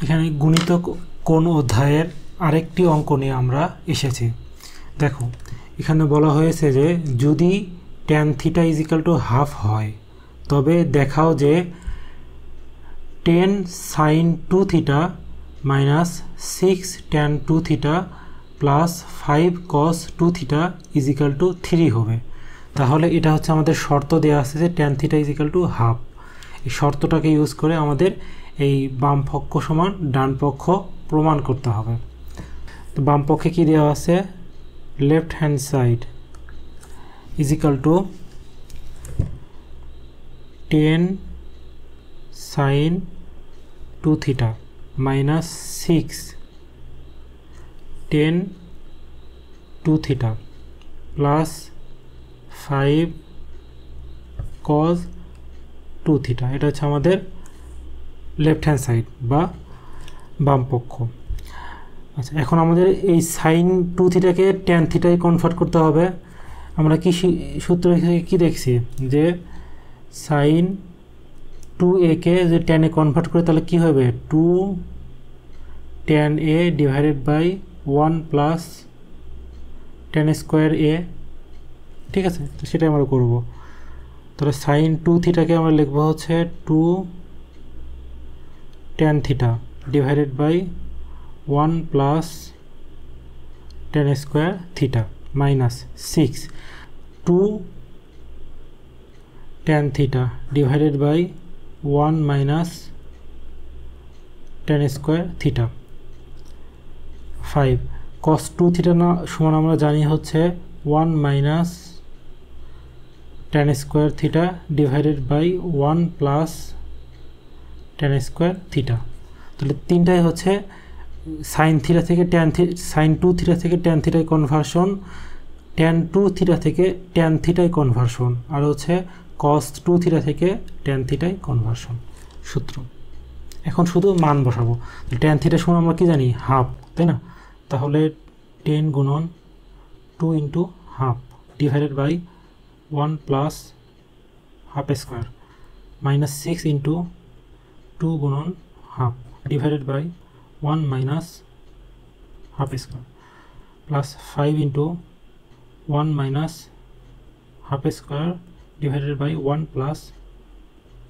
এখানে গুণিতক কোণ অধ্যায়ের আরেকটি অঙ্ক নিয়ে আমরা এসেছি। দেখো এখানে বলা হয়েছে যে যদি tan θ = হাফ হয় তবে দেখাও যে 10 sin 2θ - 6 tan 2θ প্লাস 5 cos 2θ = 3 হবে। তাহলে এটা হচ্ছে আমাদের শর্ত দেওয়া আছে যে tan θ = হাফ। এই শর্তটাকে ইউজ করে আমাদের এই বাম পক্ষ সমান ডান পক্ষ প্রমাণ করতে হবে। তো বাম পক্ষে কি দেওয়া আছে, left hand side = 10 sin 2θ minus 6 tan 2θ plus 5 cos 2θ। এটা হচ্ছে আমাদের লেফট হ্যান্ড সাইড বা বাম পক্ষ। আচ্ছা, এখন আমাদের এই সাইন 2θ কে tan θ কনভার্ট করতে হবে। আমরা কি সূত্র কি দেখছি যে সাইন 2a কে যে tan এ কনভার্ট করে তাহলে কি হবে, 2 tan a divided by 1 plus tan square a। ঠিক আছে, তো সেটাই আমরা করব। তাহলে সাইন 2θ কে আমরা লিখব হচ্ছে 2 tan θ divided by 1 plus tan square θ minus 6 2 tan θ divided by 1 minus tan square θ 5 cos 2θ না সমান আমরা জানি হচ্ছে 1 minus tan square θ divided by 1 plus tan square θ। তাহলে তিনটাই হচ্ছে sin θ থেকে tan θ, sin 2θ থেকে tan θ কনভার্সন, tan 2θ থেকে tan θ কনভার্সন, আর হচ্ছে cos 2θ থেকে tan θ কনভার্সন সূত্র। এখন শুধু মান বসাবো। tan θ সমান আমরা কি জানি, হাফ, তাই না? তাহলে 10 গুণন 2 into half divided by 1 plus half square minus 6 into 2 গুণন half divided by 1 minus half square plus 5 into 1 minus half square divided by 1 plus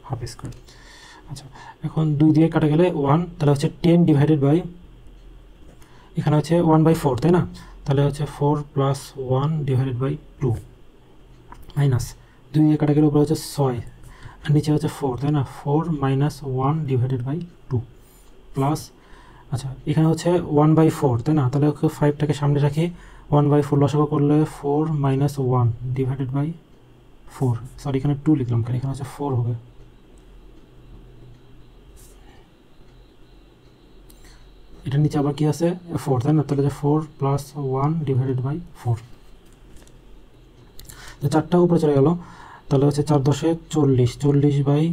half square. আচ্ছা, এখন 2 দিয়ে কাটা গেলে 1, তাহলে হচ্ছে 10 ডিভাইডেড বাই, এখানে হচ্ছে 1/4, তাই না? তাহলে হচ্ছে 4 প্লাস 1 ডিভাইডেড বাই 2 মাইনাস 2 দিয়ে কাটা গেলে উপরে হচ্ছে 6 আর নিচে হচ্ছে 4, তাই না? 4 মাইনাস 1 ডিভাইডেড বাই 2 প্লাস, আচ্ছা এখানে হচ্ছে 1/4, তাই না? তাহলে 5টাকে সামনে রাখি, 1/4 লসাগু করলে 4 মাইনাস 1 ডিভাইডেড বাই 4, সরি এখানে 2 লিখলাম কারণ এখানে হচ্ছে 4 হবে। এটা নিচে আবার কি আছে, 4, তাই না? তাহলে 4 প্লাস 1 ডিভাইডেড বাই 4, তো 4টা উপরে চলে গেল। তাহলে হচ্ছে 4 10 40, 40 by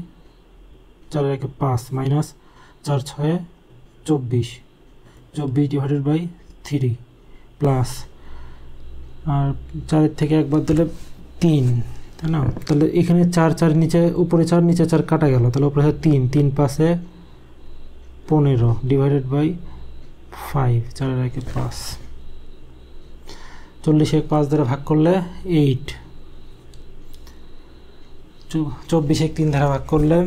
4 1 5 minus 4 6 24, 24 divided by 3 plus, আর 4 থেকে একবার দিলে 3, তাই না? তাহলে এখানে 4 4 নিচে উপরে 4 নিচে 4 কাটা গেল, তাহলে উপরে 3 3 5 15 ডিভাইডেড বাই 5 4 1 5, 40 5 দ্বারা ভাগ করলে 8, 24 3 দ্বারা ভাগ করলে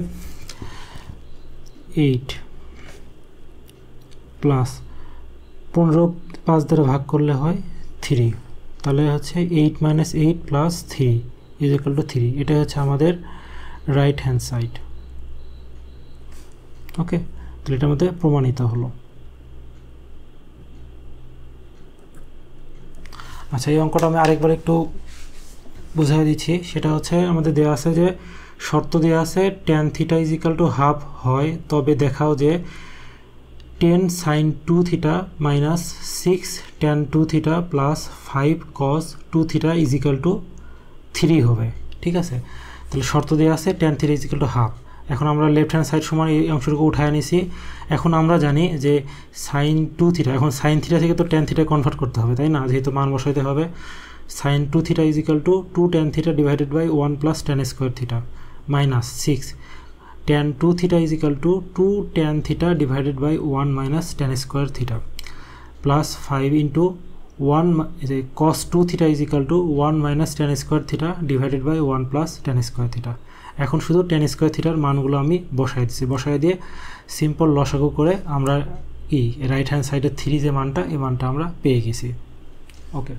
8 প্লাস 15 5 দ্বারা ভাগ করলে হয় 3, তাহলে হচ্ছে 8 মাইনাস 8 প্লাস 3 = 3। এটা হচ্ছে আমাদের রাইট হ্যান্ড সাইড। ওকে, তাহলে এটা আমাদের প্রমাণিত হলো। আচ্ছা, এই অঙ্কটা আমি আরেকবার একটু বুঝিয়ে দিচ্ছি। সেটা হচ্ছে আমাদের দেওয়া আছে যে শর্ত দেওয়া আছে tan θ = হাফ হয় তবে দেখাও যে 10 sin 2θ minus 6 tan 2θ plus 5 cos 2θ = 3 হবে। ঠিক আছে, তাহলে শর্ত দেওয়া আছে tan θ = হাফ। এখন আমরা লেফট হ্যান্ড সাইড সমান এই অংশটুকু উঠায় নিছি। এখন আমরা জানি যে sin 2θ, এখন sin θ থেকে তো tan θ কনভার্ট করতে হবে, তাই না? যেহেতু মান বসাইতে হবে, sin 2θ = 2 tan θ divided by 1 plus tan square θ minus 6 tan 2 theta is equal to 2 tan theta divided by 1 minus tan square theta plus 5 into 1 cos 2 theta is equal to 1 minus tan square theta divided by 1 plus tan square theta। এখন শুধু tan square থিটার মানগুলো আমি বসাই দিচ্ছি, বসাই দিয়ে simple লসাগু করে আমরা রাইট হ্যান্ড সাইডের 3 যে মানটা এই মানটা আমরা পেয়ে গেছি। ওকে।